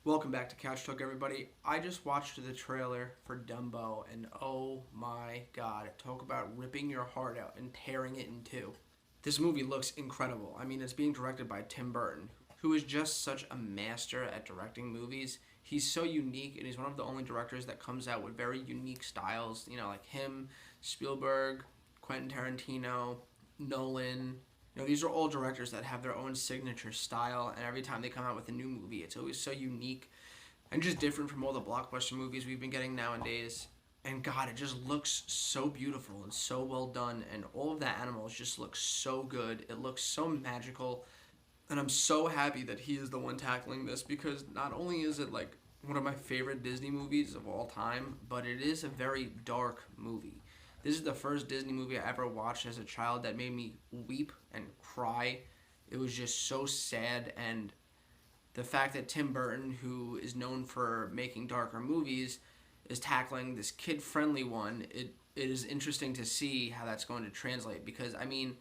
Welcome back to Couch Talk, everybody. I just watched the trailer for Dumbo, and oh my god, talk about ripping your heart out and tearing it in two. This movie looks incredible. I mean, it's being directed by Tim Burton, who is just such a master at directing movies. He's so unique, and he's one of the only directors that comes out with very unique styles. You know, like him, Spielberg, Quentin Tarantino, Nolan. These are all directors that have their own signature style, and every time they come out with a new movie, it's always so unique and just different from all the blockbuster movies we've been getting nowadays. And God, it just looks so beautiful and so well done, and all of the animals just look so good. It looks so magical, and I'm so happy that he is the one tackling this because not only is it like one of my favorite Disney movies of all time, but it is a very dark movie. This is the first Disney movie I ever watched as a child that made me weep and cry. It was just so sad, and the fact that Tim Burton, who is known for making darker movies, is tackling this kid-friendly one, it is interesting to see how that's going to translate because, I mean,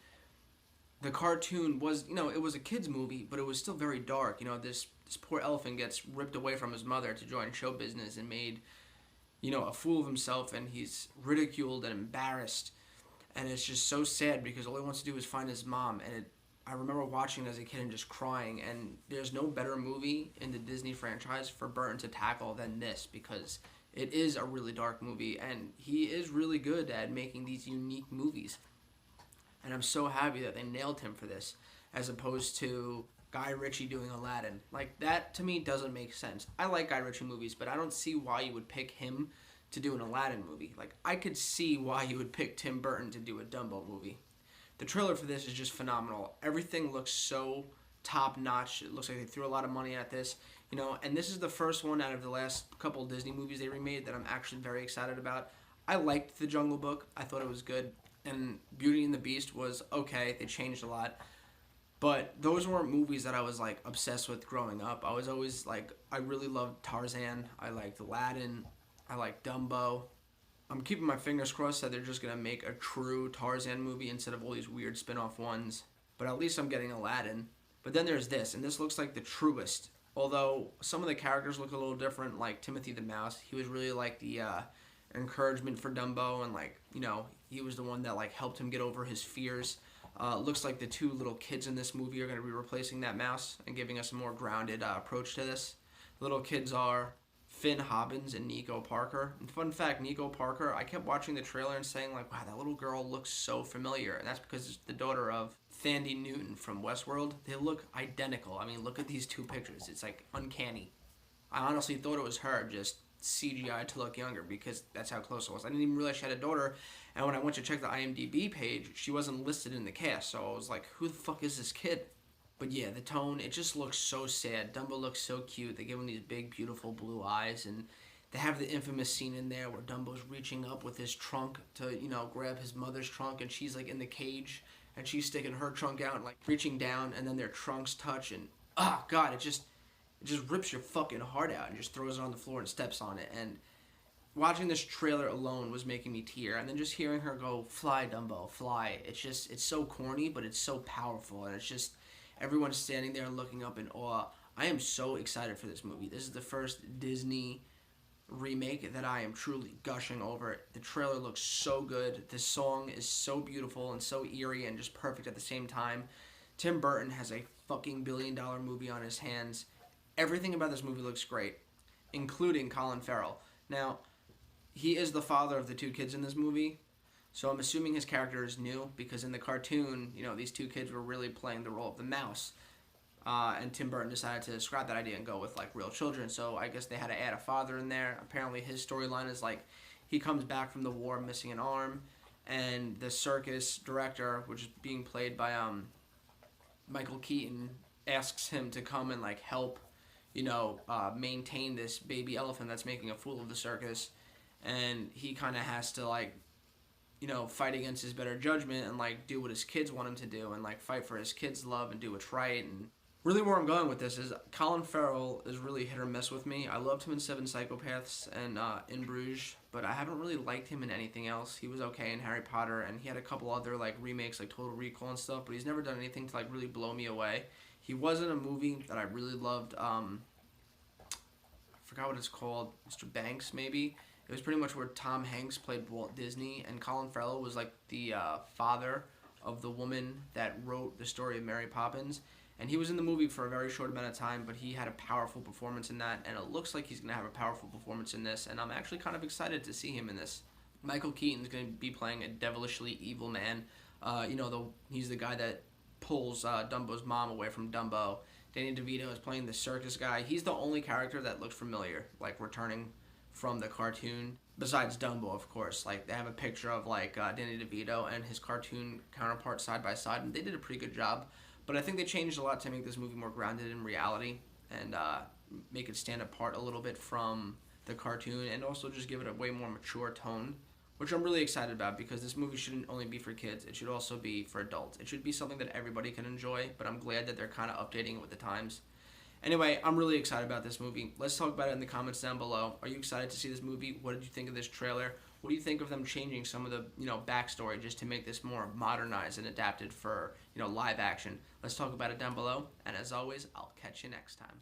the cartoon was, it was a kid's movie, but it was still very dark. This poor elephant gets ripped away from his mother to join show business and made a fool of himself, and he's ridiculed and embarrassed, and it's just so sad because all he wants to do is find his mom. And I remember watching it as a kid and just crying, and there's no better movie in the Disney franchise for Burton to tackle than this because it is a really dark movie, and he is really good at making these unique movies. And I'm so happy that they nailed him for this, as opposed to Guy Ritchie doing Aladdin. Like, that to me doesn't make sense. I like Guy Ritchie movies, but I don't see why you would pick him to do an Aladdin movie. Like, I could see why you would pick Tim Burton to do a Dumbo movie. The trailer for this is just phenomenal. Everything looks so top notch. It looks like they threw a lot of money at this, and this is the first one out of the last couple of Disney movies they remade that I'm actually very excited about. I liked The Jungle Book. I thought it was good, and Beauty and the Beast was okay. They changed a lot. But those weren't movies that I was, like, obsessed with growing up. I was always, like, I really loved Tarzan. I liked Aladdin. I liked Dumbo. I'm keeping my fingers crossed that they're just going to make a true Tarzan movie instead of all these weird spin-off ones. But at least I'm getting Aladdin. But then there's this, and this looks like the truest. Although some of the characters look a little different, like Timothy the Mouse. He was really, like, the encouragement for Dumbo, and, like, he was the one that, like, helped him get over his fears. Looks like the two little kids in this movie are going to be replacing that mouse and giving us a more grounded approach to this. The little kids are Finn Hobbins and Nico Parker. And fun fact, Nico Parker, I kept watching the trailer and saying, like, wow, that little girl looks so familiar. And that's because it's the daughter of Thandie Newton from Westworld. They look identical. I mean, look at these two pictures. It's, like, uncanny. I honestly thought it was her, just CGI to look younger because that's how close it was. I didn't even realize she had a daughter, and when I went to check the IMDb page, she wasn't listed in the cast, so I was like, who the fuck is this kid? But yeah, the tone, it just looks so sad. Dumbo looks so cute. They give him these big, beautiful blue eyes, and they have the infamous scene in there where Dumbo's reaching up with his trunk to, grab his mother's trunk, and she's, like, in the cage, and she's sticking her trunk out and, like, reaching down, and then their trunks touch, and, oh, God, it just rips your fucking heart out and just throws it on the floor and steps on it. And watching this trailer alone was making me tear. And then just hearing her go, fly, Dumbo, fly. It's so corny, but it's so powerful. And it's just, everyone's standing there looking up in awe. I am so excited for this movie. This is the first Disney remake that I am truly gushing over. The trailer looks so good. The song is so beautiful and so eerie and just perfect at the same time. Tim Burton has a fucking billion-dollar movie on his hands. Everything about this movie looks great, including Colin Farrell. Now, he is the father of the two kids in this movie, so I'm assuming his character is new, because in the cartoon, these two kids were really playing the role of the mouse, and Tim Burton decided to scrap that idea and go with, like, real children, so I guess they had to add a father in there. Apparently his storyline is, like, he comes back from the war missing an arm, and the circus director, which is being played by Michael Keaton, asks him to come and, like, help maintain this baby elephant that's making a fool of the circus, and he kind of has to, like, fight against his better judgment and, like, do what his kids want him to do and, like, fight for his kids' love and do what's right. And really where I'm going with this is Colin Farrell is really hit or miss with me. I loved him in Seven Psychopaths and In Bruges, but I haven't really liked him in anything else. He was okay in Harry Potter, and he had a couple other, like, remakes, like Total Recall and stuff, but he's never done anything to, like, really blow me away. He was in a movie that I really loved, forgot what it's called, Mr. Banks maybe. It was pretty much where Tom Hanks played Walt Disney, and Colin Farrell was like the father of the woman that wrote the story of Mary Poppins. And he was in the movie for a very short amount of time, but he had a powerful performance in that, and it looks like he's going to have a powerful performance in this, and I'm actually kind of excited to see him in this. Michael Keaton's going to be playing a devilishly evil man. He's the guy that pulls Dumbo's mom away from Dumbo. Danny DeVito is playing the circus guy. He's the only character that looks familiar, like returning from the cartoon, besides Dumbo, of course. Like, they have a picture of Danny DeVito and his cartoon counterpart side by side, and they did a pretty good job. But I think they changed a lot to make this movie more grounded in reality and make it stand apart a little bit from the cartoon, and also just give it a way more mature tone, which I'm really excited about, because this movie shouldn't only be for kids. It should also be for adults. It should be something that everybody can enjoy, but I'm glad that they're kind of updating it with the times. Anyway, I'm really excited about this movie. Let's talk about it in the comments down below. Are you excited to see this movie? What did you think of this trailer? What do you think of them changing some of the backstory just to make this more modernized and adapted for live action? Let's talk about it down below. And as always, I'll catch you next time.